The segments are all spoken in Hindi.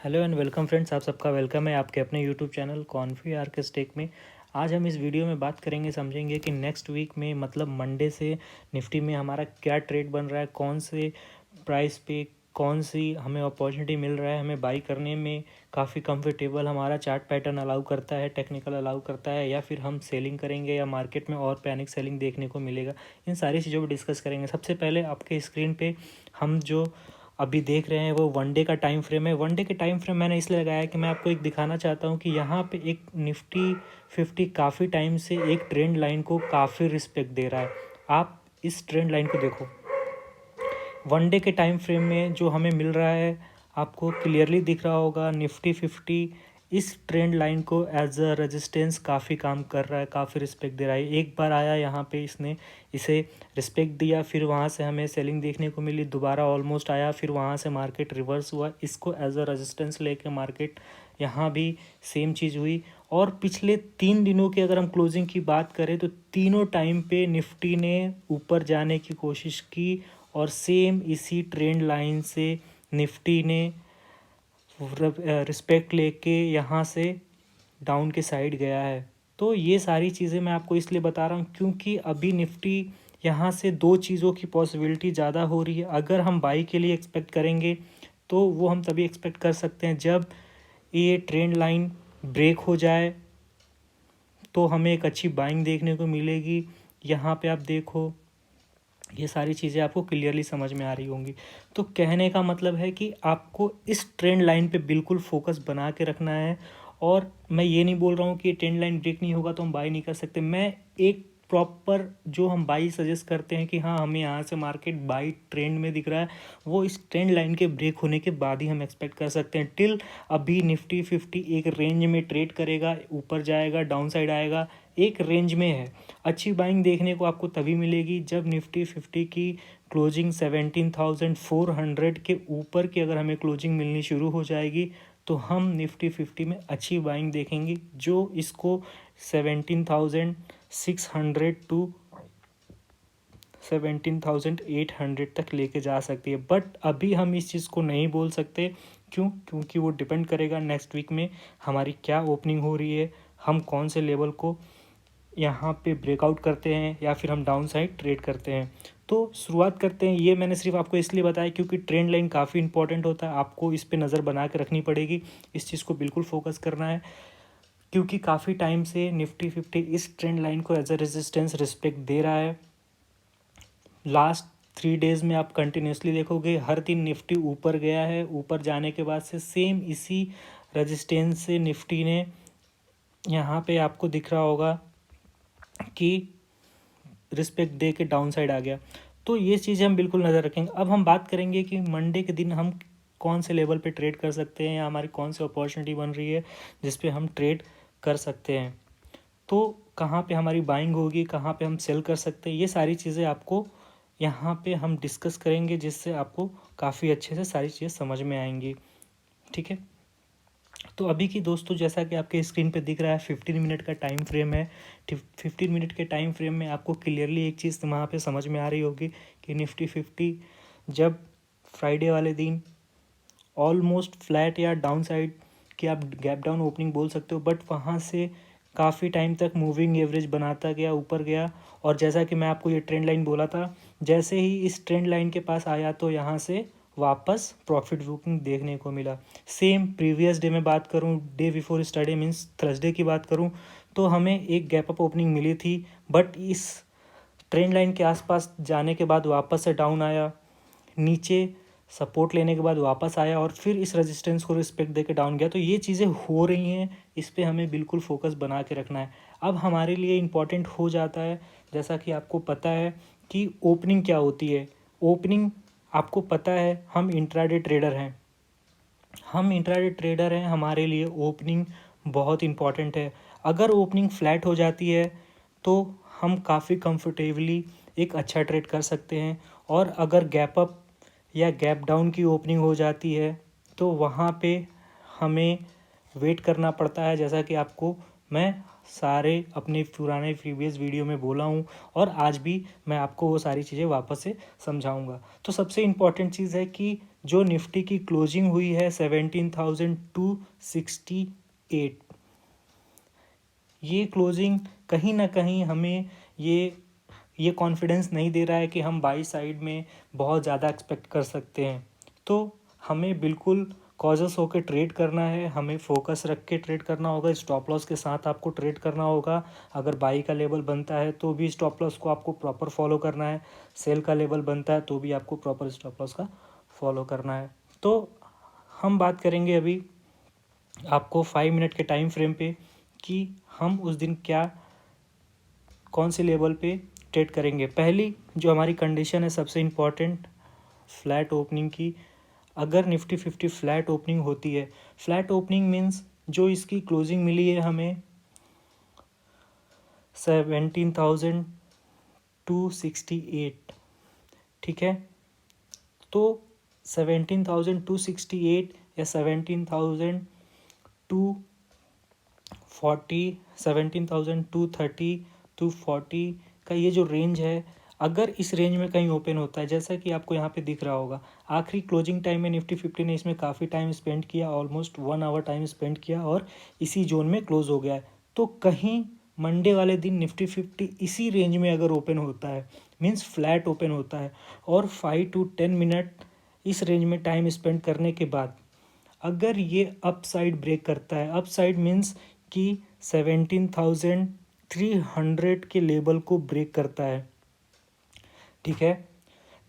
हेलो एंड वेलकम फ्रेंड्स, आप सबका वेलकम है आपके अपने यूट्यूब चैनल कॉन्फी आर के स्टेक में। आज हम इस वीडियो में बात करेंगे, समझेंगे कि नेक्स्ट वीक में मतलब मंडे से निफ्टी में हमारा क्या ट्रेड बन रहा है, कौन से प्राइस पे कौन सी हमें अपॉर्चुनिटी मिल रहा है, हमें बाई करने में काफ़ी कंफर्टेबल हमारा चार्ट पैटर्न अलाउ करता है, टेक्निकल अलाउ करता है, या फिर हम सेलिंग करेंगे या मार्केट में और पैनिक सेलिंग देखने को मिलेगा। इन सारी चीज़ों पर डिस्कस करेंगे। सबसे पहले आपके स्क्रीन पे हम जो अभी देख रहे हैं वो वनडे का टाइम फ्रेम है। वनडे के टाइम फ्रेम मैंने इसलिए लगाया कि मैं आपको एक दिखाना चाहता हूँ कि यहाँ पे एक निफ्टी 50 काफ़ी टाइम से एक ट्रेंड लाइन को काफ़ी रिस्पेक्ट दे रहा है। आप इस ट्रेंड लाइन को देखो, वनडे के टाइम फ्रेम में जो हमें मिल रहा है आपको क्लियरली दिख रहा होगा। निफ्टी 50 इस ट्रेंड लाइन को एज अ रेजिस्टेंस काफ़ी काम कर रहा है, काफ़ी रिस्पेक्ट दे रहा है। एक बार आया यहाँ पे, इसने इसे रिस्पेक्ट दिया, फिर वहाँ से हमें सेलिंग देखने को मिली, दोबारा ऑलमोस्ट आया, फिर वहाँ से मार्केट रिवर्स हुआ, इसको एज अ रेजिस्टेंस लेके मार्केट यहाँ भी सेम चीज़ हुई। और पिछले 3 दिनों की अगर हम क्लोजिंग की बात करें तो तीनों टाइम पे निफ्टी ने ऊपर जाने की कोशिश की और सेम इसी ट्रेंड लाइन से निफ्टी ने रिस्पेक्ट लेके यहाँ से डाउन के साइड गया है। तो ये सारी चीज़ें मैं आपको इसलिए बता रहा हूँ क्योंकि अभी निफ्टी यहाँ से दो चीज़ों की पॉसिबिलिटी ज़्यादा हो रही है। अगर हम बाई के लिए एक्सपेक्ट करेंगे तो वो हम तभी एक्सपेक्ट कर सकते हैं जब ये ट्रेंड लाइन ब्रेक हो जाए, तो हमें एक अच्छी बाइंग देखने को मिलेगी। यहाँ पे आप देखो, ये सारी चीज़ें आपको क्लियरली समझ में आ रही होंगी। तो कहने का मतलब है कि आपको इस ट्रेंड लाइन पे बिल्कुल फोकस बना के रखना है। और मैं ये नहीं बोल रहा हूँ कि ट्रेंड लाइन ब्रेक नहीं होगा तो हम बाई नहीं कर सकते। मैं एक प्रॉपर जो हम बाई सजेस्ट करते हैं कि हाँ हमें यहाँ से मार्केट बाई ट्रेंड में दिख रहा है, वो इस ट्रेंड लाइन के ब्रेक होने के बाद ही हम एक्सपेक्ट कर सकते हैं। टिल अभी निफ्टी 50 एक रेंज में ट्रेड करेगा, ऊपर जाएगा, डाउन साइड आएगा, एक रेंज में है। अच्छी बाइंग देखने को आपको तभी मिलेगी जब निफ्टी 50 की क्लोजिंग 17,400 के ऊपर की अगर हमें क्लोजिंग मिलनी शुरू हो जाएगी तो हम निफ्टी 50 में अच्छी बाइंग देखेंगे जो इसको 17,600 टू 17,800 तक लेके जा सकती है। बट अभी हम इस चीज़ को नहीं बोल सकते। क्योंकि वो डिपेंड करेगा नेक्स्ट वीक में हमारी क्या ओपनिंग हो रही है, हम कौन से लेवल को यहाँ पे ब्रेकआउट करते हैं या फिर हम डाउन साइड ट्रेड करते हैं। तो शुरुआत करते हैं। ये मैंने सिर्फ आपको इसलिए बताया क्योंकि ट्रेंड लाइन काफ़ी इंपॉर्टेंट होता है, आपको इस पे नज़र बना के रखनी पड़ेगी, इस चीज़ को बिल्कुल फोकस करना है क्योंकि काफ़ी टाइम से निफ्टी 50 इस ट्रेंड लाइन को एज अ रेजिस्टेंस रिस्पेक्ट दे रहा है। लास्ट 3 डेज़ में आप कंटिन्यूसली देखोगे हर दिन निफ्टी ऊपर गया है, ऊपर जाने के बाद से सेम इसी रेजिस्टेंस से निफ्टी ने यहाँ पे आपको दिख रहा होगा कि रिस्पेक्ट दे के डाउन साइड आ गया। तो ये चीज़ें हम बिल्कुल नज़र रखेंगे। अब हम बात करेंगे कि मंडे के दिन हम कौन से लेवल पे ट्रेड कर सकते हैं या हमारी कौन सी अपॉर्चुनिटी बन रही है जिस पे हम ट्रेड कर सकते हैं। तो कहाँ पे हमारी बाइंग होगी, कहाँ पे हम सेल कर सकते हैं, ये सारी चीज़ें आपको यहाँ पे हम डिस्कस करेंगे जिससे आपको काफ़ी अच्छे से सारी चीज़ें समझ में आएंगी। ठीक है, तो अभी की दोस्तों जैसा कि आपके स्क्रीन पे दिख रहा है 15 मिनट का टाइम फ्रेम है। 15 मिनट के टाइम फ्रेम में आपको क्लियरली एक चीज़ वहाँ पे समझ में आ रही होगी कि निफ्टी 50 जब फ्राइडे वाले दिन ऑलमोस्ट फ्लैट या डाउन साइड की आप गैप डाउन ओपनिंग बोल सकते हो, बट वहाँ से काफ़ी टाइम तक मूविंग एवरेज बनाता गया, ऊपर गया। और जैसा कि मैं आपको ये ट्रेंड लाइन बोला था, जैसे ही इस ट्रेंड लाइन के पास आया तो यहाँ से वापस प्रॉफिट बुकिंग देखने को मिला। सेम प्रीवियस डे में बात करूँ, day before study means Thursday की बात करूँ, तो हमें एक गैप अप ओपनिंग मिली थी, बट इस ट्रेंड लाइन के आसपास जाने के बाद वापस से डाउन आया, नीचे सपोर्ट लेने के बाद वापस आया और फिर इस रेजिस्टेंस को रिस्पेक्ट देके डाउन गया। तो ये चीज़ें हो रही हैं, इस पे हमें बिल्कुल फोकस बना के रखना है। अब हमारे लिए इम्पॉर्टेंट हो जाता है, जैसा कि आपको पता है कि ओपनिंग क्या होती है। ओपनिंग आपको पता है, हम इंट्राडे ट्रेडर हैं, हमारे लिए ओपनिंग बहुत इम्पॉर्टेंट है। अगर ओपनिंग फ्लैट हो जाती है तो हम काफ़ी कंफर्टेबली एक अच्छा ट्रेड कर सकते हैं, और अगर गैप अप या गैप डाउन की ओपनिंग हो जाती है तो वहाँ पे हमें वेट करना पड़ता है। जैसा कि आपको मैं सारे अपने पुराने प्रीवियस वीडियो में बोला हूँ और आज भी मैं आपको वो सारी चीज़ें वापस से समझाऊंगा। तो सबसे इम्पॉर्टेंट चीज़ है कि जो निफ्टी की क्लोजिंग हुई है 17,268, ये क्लोजिंग कहीं ना कहीं हमें ये कॉन्फिडेंस नहीं दे रहा है कि हम बाई साइड में बहुत ज़्यादा एक्सपेक्ट कर सकते हैं। तो हमें बिल्कुल कॉजस होकर ट्रेड करना है, हमें फोकस रख के ट्रेड करना होगा, स्टॉप लॉस के साथ आपको ट्रेड करना होगा। अगर बाई का लेवल बनता है तो भी स्टॉप लॉस को आपको प्रॉपर फॉलो करना है, सेल का लेवल बनता है तो भी आपको प्रॉपर स्टॉप लॉस का फॉलो करना है। तो हम बात करेंगे अभी आपको 5 मिनट के टाइम फ्रेम पे कि हम उस दिन कौन से लेवल पे ट्रेड करेंगे। पहली जो हमारी कंडीशन है सबसे इम्पॉर्टेंट, फ्लैट ओपनिंग की। अगर निफ्टी 50 फ्लैट ओपनिंग होती है, फ्लैट ओपनिंग मीन्स जो इसकी क्लोजिंग मिली है हमें 17,268, ठीक है। तो 17,268 या 17,240, 17,230, 240 का ये जो रेंज है, अगर इस रेंज में कहीं ओपन होता है, जैसा कि आपको यहाँ पे दिख रहा होगा, आखिरी क्लोजिंग टाइम में निफ्टी 50 ने इसमें काफ़ी टाइम स्पेंड किया, ऑलमोस्ट 1 आवर टाइम स्पेंड किया और इसी जोन में क्लोज हो गया है। तो कहीं मंडे वाले दिन निफ्टी 50 इसी रेंज में अगर ओपन होता है, मीन्स फ्लैट ओपन होता है और 5 to 10 मिनट इस रेंज में टाइम स्पेंड करने के बाद अगर ये अप साइड ब्रेक करता है, अप साइड मीन्स कि 17,300 के लेवल को ब्रेक करता है, ठीक है।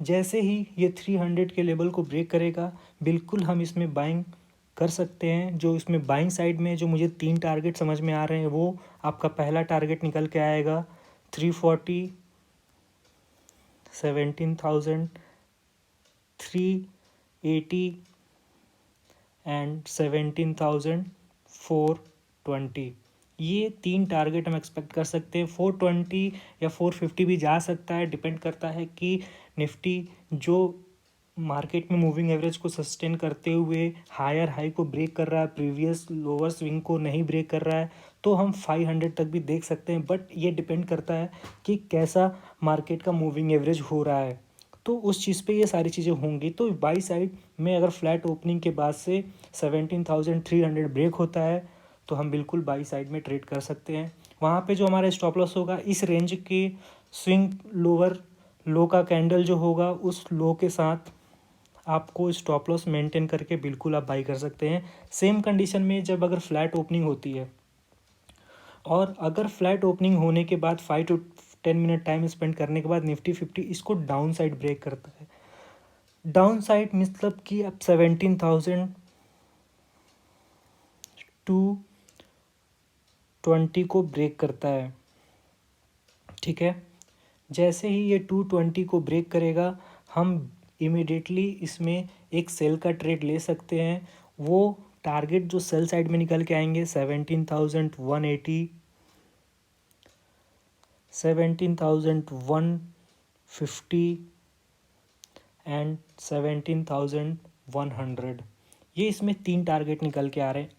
जैसे ही ये 300 के लेवल को ब्रेक करेगा, बिल्कुल हम इसमें बाइंग कर सकते हैं। जो इसमें बाइंग साइड में जो मुझे 3 टारगेट समझ में आ रहे हैं, वो आपका पहला टारगेट निकल के आएगा 340, 17,380 एंड 17,420। ये 3 टारगेट हम एक्सपेक्ट कर सकते हैं। 420 या 450 भी जा सकता है, डिपेंड करता है कि निफ्टी जो मार्केट में मूविंग एवरेज को सस्टेन करते हुए हायर हाई को ब्रेक कर रहा है, प्रीवियस लोअर स्विंग को नहीं ब्रेक कर रहा है, तो हम 500 तक भी देख सकते हैं। बट ये डिपेंड करता है कि कैसा मार्केट का मूविंग एवरेज हो रहा है, तो उस चीज़ पे ये सारी चीज़ें होंगी। तो बाई साइड में अगर फ्लैट ओपनिंग के बाद से 17,300 ब्रेक होता है तो हम बिल्कुल बाई साइड में ट्रेड कर सकते हैं। वहाँ पे जो हमारा स्टॉप लॉस होगा, इस रेंज के स्विंग लोअर लो का कैंडल जो होगा, उस लो के साथ आपको स्टॉप लॉस मेंटेन करके बिल्कुल आप बाई कर सकते हैं। सेम कंडीशन में जब अगर फ्लैट ओपनिंग होती है और अगर फ्लैट ओपनिंग होने के बाद 5 to 10 मिनट टाइम स्पेंड करने के बाद निफ्टी 50 इसको डाउन साइड ब्रेक करता है। डाउन साइड मतलब कि अब 17,220 को ब्रेक करता है, ठीक है। जैसे ही ये 220 को ब्रेक करेगा, हम इमिडिएटली इसमें एक सेल का ट्रेड ले सकते हैं। वो टारगेट जो सेल साइड में निकल के आएंगे 17,180, 17,150 एंड 17,100। ये इसमें 3 टारगेट निकल के आ रहे हैं।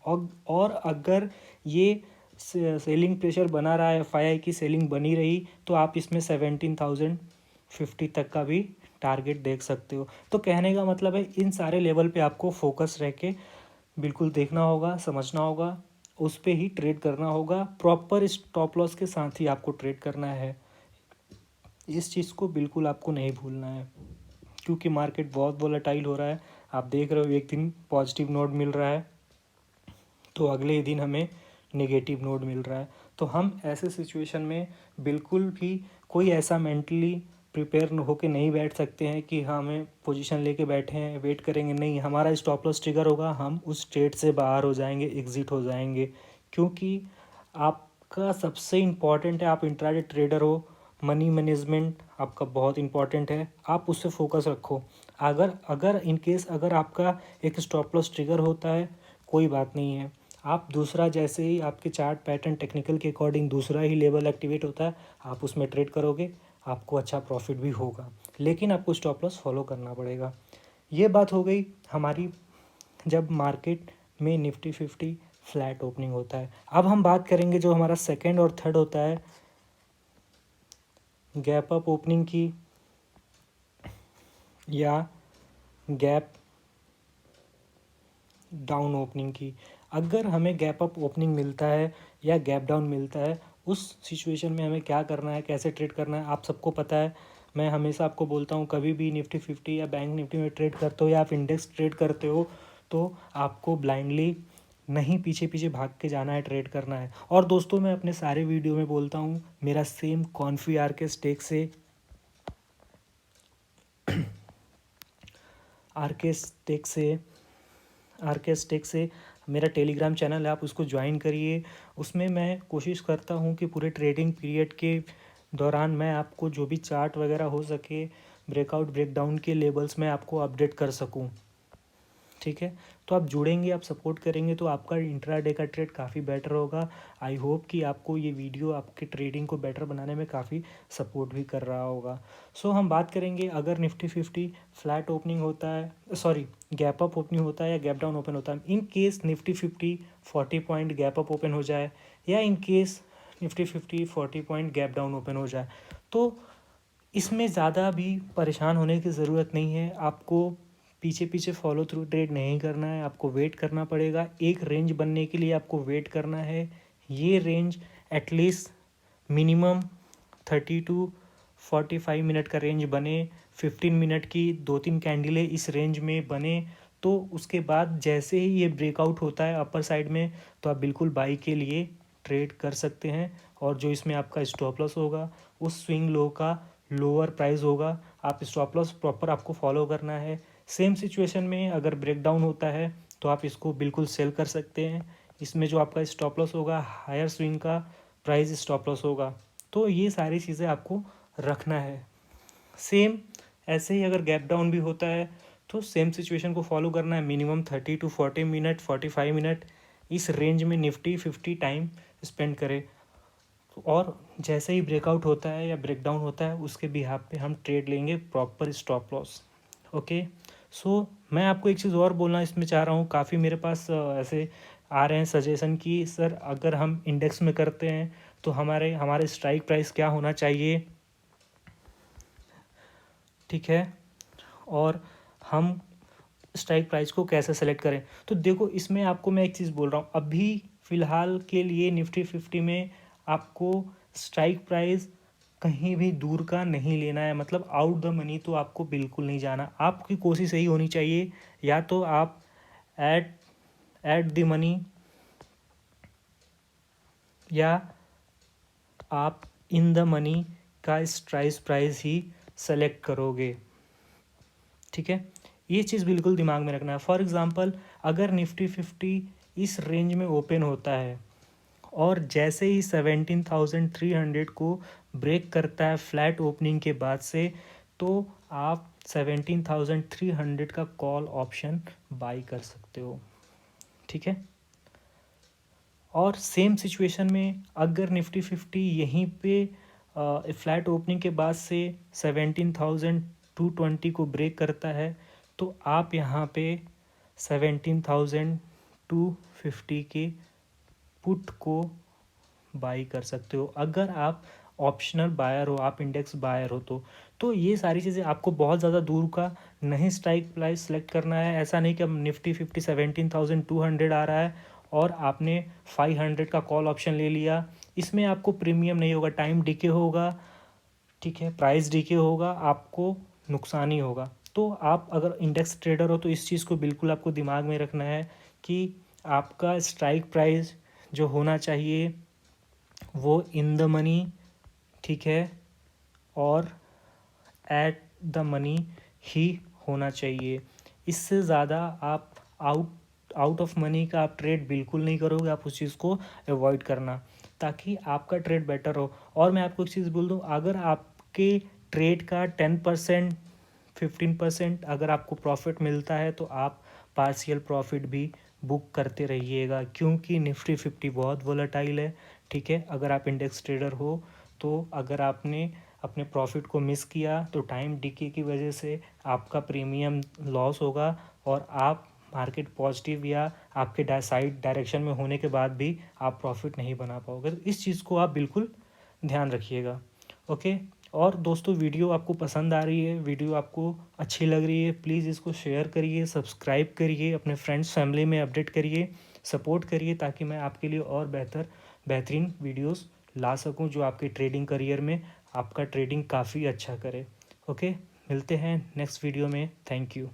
और अगर ये सेलिंग प्रेशर बना रहा है, एफआईआई की सेलिंग बनी रही, तो आप इसमें 17,050 तक का भी टारगेट देख सकते हो। तो कहने का मतलब है इन सारे लेवल पे आपको फोकस रह के बिल्कुल देखना होगा, समझना होगा, उस पर ही ट्रेड करना होगा। प्रॉपर स्टॉप लॉस के साथ ही आपको ट्रेड करना है। इस चीज़ को बिल्कुल आपको नहीं भूलना है, क्योंकि मार्केट बहुत वोलेटाइल हो रहा है। आप देख रहे हो, एक दिन पॉजिटिव नोट मिल रहा है तो अगले ही दिन हमें नेगेटिव नोट मिल रहा है। तो हम ऐसे सिचुएशन में बिल्कुल भी कोई ऐसा मेंटली प्रिपेयर होके नहीं बैठ सकते हैं कि हाँ हमें पोजीशन लेके बैठे हैं, वेट करेंगे। नहीं, हमारा स्टॉप लॉस ट्रिगर होगा, हम उस ट्रेड से बाहर हो जाएंगे, एग्जिट हो जाएंगे। क्योंकि आपका सबसे इम्पॉर्टेंट है, आप इंट्राडे ट्रेडर हो, मनी मैनेजमेंट आपका बहुत इंपॉर्टेंट है, आप उस पर फोकस रखो। अगर इन केस अगर आपका एक स्टॉप लॉस ट्रिगर होता है, कोई बात नहीं है, आप दूसरा, जैसे ही आपके चार्ट पैटर्न टेक्निकल के अकॉर्डिंग दूसरा ही लेवल एक्टिवेट होता है, आप उसमें ट्रेड करोगे, आपको अच्छा प्रॉफिट भी होगा। लेकिन आपको स्टॉप लॉस फॉलो करना पड़ेगा। ये बात हो गई हमारी जब मार्केट में निफ्टी 50 फ्लैट ओपनिंग होता है। अब हम बात करेंगे जो हमारा सेकंड और थर्ड होता है, गैप अप ओपनिंग की या गैप डाउन ओपनिंग की। अगर हमें गैप अप ओपनिंग मिलता है या गैप डाउन मिलता है, उस सिचुएशन में हमें क्या करना है, कैसे ट्रेड करना है, आप सबको पता है। मैं हमेशा आपको बोलता हूँ, कभी भी निफ्टी 50 या बैंक निफ्टी में ट्रेड करते हो या आप इंडेक्स ट्रेड करते हो तो आपको ब्लाइंडली नहीं पीछे पीछे भाग के जाना है, ट्रेड करना है। और दोस्तों, मैं अपने सारे वीडियो में बोलता हूँ, मेरा सेम कॉन्फी आरके स्टेक से आरके स्टेक से मेरा टेलीग्राम चैनल है, आप उसको ज्वाइन करिए। उसमें मैं कोशिश करता हूँ कि पूरे ट्रेडिंग पीरियड के दौरान मैं आपको जो भी चार्ट वगैरह हो सके, ब्रेकआउट ब्रेकडाउन के लेवल्स में आपको अपडेट कर सकूँ। ठीक है, तो आप जुड़ेंगे, आप सपोर्ट करेंगे तो आपका इंट्राडे का ट्रेड काफ़ी बेटर होगा। आई होप कि आपको ये वीडियो आपके ट्रेडिंग को बेटर बनाने में काफ़ी सपोर्ट भी कर रहा होगा। सो हम बात करेंगे, अगर निफ्टी 50 फ्लैट ओपनिंग होता है, सॉरी गैप अप ओपनिंग होता है या गैप डाउन ओपन होता है, in case Nifty 50 40 point gap up open हो जाए या in case Nifty 50 40 point gap down open हो जाए, तो इसमें ज़्यादा भी परेशान होने की ज़रूरत नहीं है। आपको पीछे पीछे फॉलो थ्रू ट्रेड नहीं करना है, आपको वेट करना पड़ेगा। एक रेंज बनने के लिए आपको वेट करना है। ये range at least minimum 30 to 45 minute का रेंज बने, 15 मिनट की 2-3 कैंडलें इस रेंज में बने, तो उसके बाद जैसे ही ये ब्रेकआउट होता है अपर साइड में, तो आप बिल्कुल बाई के लिए ट्रेड कर सकते हैं। और जो इसमें आपका स्टॉप लॉस होगा, उस स्विंग लो का लोअर प्राइस होगा। आप स्टॉप लॉस प्रॉपर आपको फॉलो करना है। सेम सिचुएशन में अगर ब्रेकडाउन होता है तो आप इसको बिल्कुल सेल कर सकते हैं। इसमें जो आपका स्टॉप लॉस होगा, हायर स्विंग का प्राइस स्टॉप लॉस होगा। तो ये सारी चीज़ें आपको रखना है। सेम ऐसे ही अगर गैप डाउन भी होता है तो सेम सिचुएशन को फॉलो करना है। मिनिमम 30 to 40 मिनट, 45 मिनट इस रेंज में निफ्टी 50 टाइम स्पेंड करे। और जैसे ही ब्रेकआउट होता है या ब्रेकडाउन होता है, उसके बिहाफ पे हम ट्रेड लेंगे प्रॉपर स्टॉप लॉस। ओके, सो मैं आपको एक चीज़ और बोलना इसमें चाह रहा हूँ। काफ़ी मेरे पास ऐसे आ रहे हैं सजेशन कि सर अगर हम इंडेक्स में करते हैं तो हमारे स्ट्राइक प्राइस क्या होना चाहिए, ठीक है, और हम स्ट्राइक प्राइस को कैसे सेलेक्ट करें। तो देखो, इसमें आपको मैं एक चीज़ बोल रहा हूँ, अभी फ़िलहाल के लिए निफ्टी 50 में आपको स्ट्राइक प्राइस कहीं भी दूर का नहीं लेना है, मतलब आउट द मनी तो आपको बिल्कुल नहीं जाना। आपकी कोशिश यही होनी चाहिए, या तो आप एट एट द मनी या आप इन द मनी का स्ट्राइक प्राइस ही सेलेक्ट करोगे। ठीक है, ये चीज़ बिल्कुल दिमाग में रखना है। फॉर एग्ज़ाम्पल, अगर निफ्टी 50 इस रेंज में ओपन होता है और जैसे ही 17,300 को ब्रेक करता है फ्लैट ओपनिंग के बाद से, तो आप 17,300 का कॉल ऑप्शन बाई कर सकते हो। ठीक है, और सेम सिचुएशन में अगर निफ्टी 50 यहीं पे फ्लैट ओपनिंग के बाद से 17,220 को ब्रेक करता है, तो आप यहाँ पे 17,250 के पुट को बाई कर सकते हो। अगर आप ऑप्शनल बायर हो, आप इंडेक्स बायर हो तो ये सारी चीज़ें आपको बहुत ज़्यादा दूर का नहीं स्ट्राइक प्राइस सेलेक्ट करना है। ऐसा नहीं कि अब निफ्टी 50 17,200 आ रहा है और आपने 500 का कॉल ऑप्शन ले लिया, इसमें आपको प्रीमियम नहीं होगा, टाइम डिके होगा, ठीक है, प्राइस डिके होगा, आपको नुकसान ही होगा। तो आप अगर इंडेक्स ट्रेडर हो तो इस चीज़ को बिल्कुल आपको दिमाग में रखना है कि आपका स्ट्राइक प्राइस जो होना चाहिए वो इन द मनी, ठीक है, और एट द मनी ही होना चाहिए। इससे ज़्यादा आप आउट ऑफ मनी का आप ट्रेड बिल्कुल नहीं करोगे। आप उस चीज़ को अवॉइड करना, ताकि आपका ट्रेड बेटर हो। और मैं आपको एक चीज़ बोल दूँ, अगर आपके ट्रेड का 10% 15% अगर आपको प्रॉफिट मिलता है तो आप पार्शियल प्रॉफिट भी बुक करते रहिएगा, क्योंकि निफ्टी 50 बहुत वोलेटाइल है। ठीक है, अगर आप इंडेक्स ट्रेडर हो तो अगर आपने अपने प्रॉफिट को मिस किया तो टाइम डिके की वजह से आपका प्रीमियम लॉस होगा और आप मार्केट पॉजिटिव या आपके साइड डायरेक्शन में होने के बाद भी आप प्रॉफिट नहीं बना पाओगे। तो इस चीज़ को आप बिल्कुल ध्यान रखिएगा। ओके, और दोस्तों वीडियो आपको पसंद आ रही है, वीडियो आपको अच्छी लग रही है, प्लीज़ इसको शेयर करिए, सब्सक्राइब करिए, अपने फ्रेंड्स फैमिली में अपडेट करिए, सपोर्ट करिए, ताकि मैं आपके लिए और बेहतरीन वीडियोस ला सकूं जो आपके ट्रेडिंग करियर में आपका ट्रेडिंग काफ़ी अच्छा करे। ओके, मिलते हैं नेक्स्ट वीडियो में। Thank you.